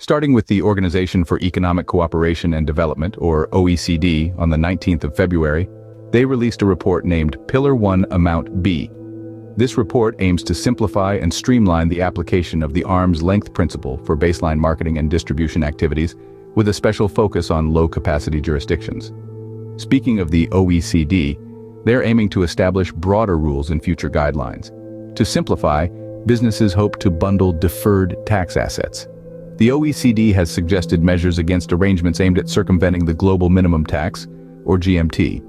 Starting with the Organization for Economic Cooperation and Development, or OECD, on the 19th of February, they released a report named Pillar 1 Amount B. This report aims to simplify and streamline the application of the arm's length principle for baseline marketing and distribution activities, with a special focus on low-capacity jurisdictions. Speaking of the OECD, they're aiming to establish broader rules and future guidelines. To simplify, businesses hope to bundle deferred tax assets. The OECD has suggested measures against arrangements aimed at circumventing the Global Minimum Tax, or GMT.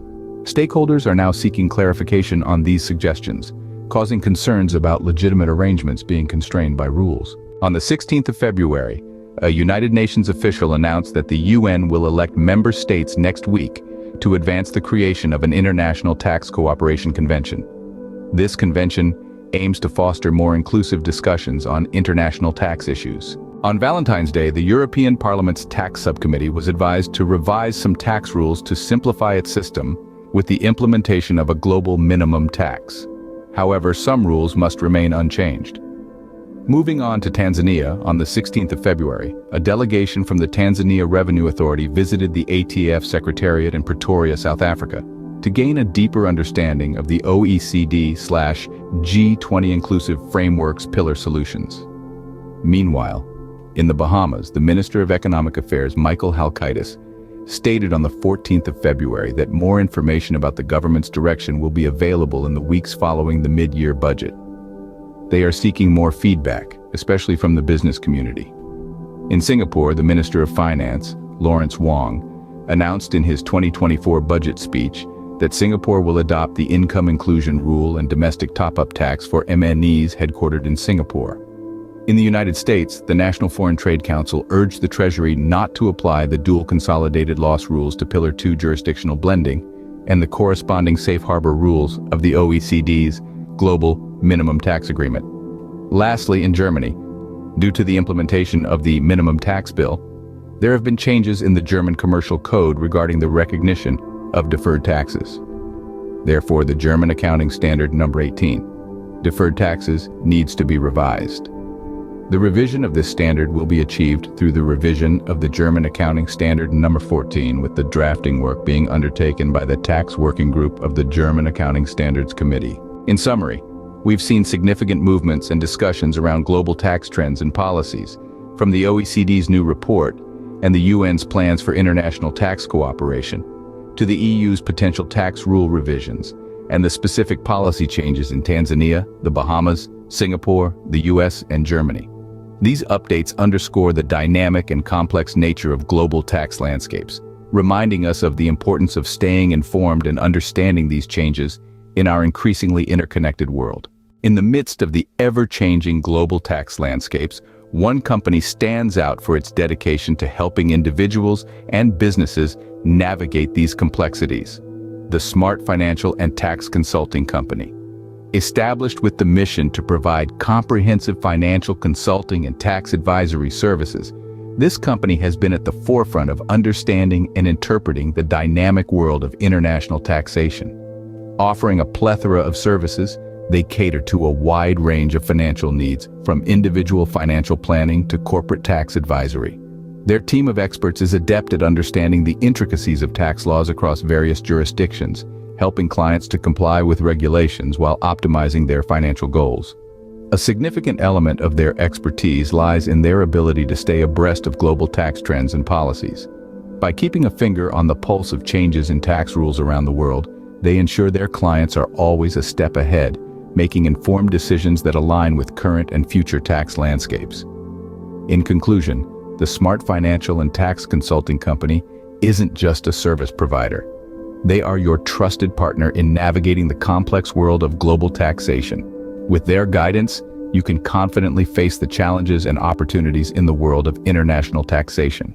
Stakeholders are now seeking clarification on these suggestions, causing concerns about legitimate arrangements being constrained by rules. On the 16th of February, a United Nations official announced that the UN will elect member states next week to advance the creation of an international tax cooperation convention. This convention aims to foster more inclusive discussions on international tax issues. On Valentine's Day, the European Parliament's Tax Subcommittee was advised to revise some tax rules to simplify its system with the implementation of a global minimum tax. However, some rules must remain unchanged. Moving on to Tanzania, on the 16th of February, a delegation from the Tanzania Revenue Authority visited the ATF Secretariat in Pretoria, South Africa, to gain a deeper understanding of the OECD/G20 Inclusive Framework's pillar solutions. Meanwhile, in the Bahamas, the Minister of Economic Affairs, Michael Halkitis, stated on the 14th of February that more information about the government's direction will be available in the weeks following the mid-year budget. They are seeking more feedback, especially from the business community. In Singapore, the Minister of Finance, Lawrence Wong, announced in his 2024 budget speech that Singapore will adopt the income inclusion rule and domestic top-up tax for MNEs headquartered in Singapore. In the United States, the National Foreign Trade Council urged the Treasury not to apply the dual consolidated loss rules to Pillar 2 jurisdictional blending and the corresponding safe harbor rules of the OECD's Global Minimum Tax Agreement. Lastly, in Germany, due to the implementation of the Minimum Tax Bill, there have been changes in the German Commercial Code regarding the recognition of deferred taxes. Therefore, the German Accounting Standard Number 18, deferred taxes, needs to be revised. The revision of this standard will be achieved through the revision of the German Accounting Standard Number 14, with the drafting work being undertaken by the Tax Working Group of the German Accounting Standards Committee. In summary, we've seen significant movements and discussions around global tax trends and policies, from the OECD's new report and the UN's plans for international tax cooperation, to the EU's potential tax rule revisions, and the specific policy changes in Tanzania, the Bahamas, Singapore, the US, and Germany. These updates underscore the dynamic and complex nature of global tax landscapes, reminding us of the importance of staying informed and understanding these changes in our increasingly interconnected world. In the midst of the ever-changing global tax landscapes, one company stands out for its dedication to helping individuals and businesses navigate these complexities: the Smart Financial and Tax Consulting Company. Established with the mission to provide comprehensive financial consulting and tax advisory services, this company has been at the forefront of understanding and interpreting the dynamic world of international taxation. Offering a plethora of services, they cater to a wide range of financial needs, from individual financial planning to corporate tax advisory. Their team of experts is adept at understanding the intricacies of tax laws across various jurisdictions, helping clients to comply with regulations while optimizing their financial goals. A significant element of their expertise lies in their ability to stay abreast of global tax trends and policies. By keeping a finger on the pulse of changes in tax rules around the world, they ensure their clients are always a step ahead, making informed decisions that align with current and future tax landscapes. In conclusion, the Smart Financial and Tax Consulting Company isn't just a service provider. They are your trusted partner in navigating the complex world of global taxation. With their guidance, you can confidently face the challenges and opportunities in the world of international taxation.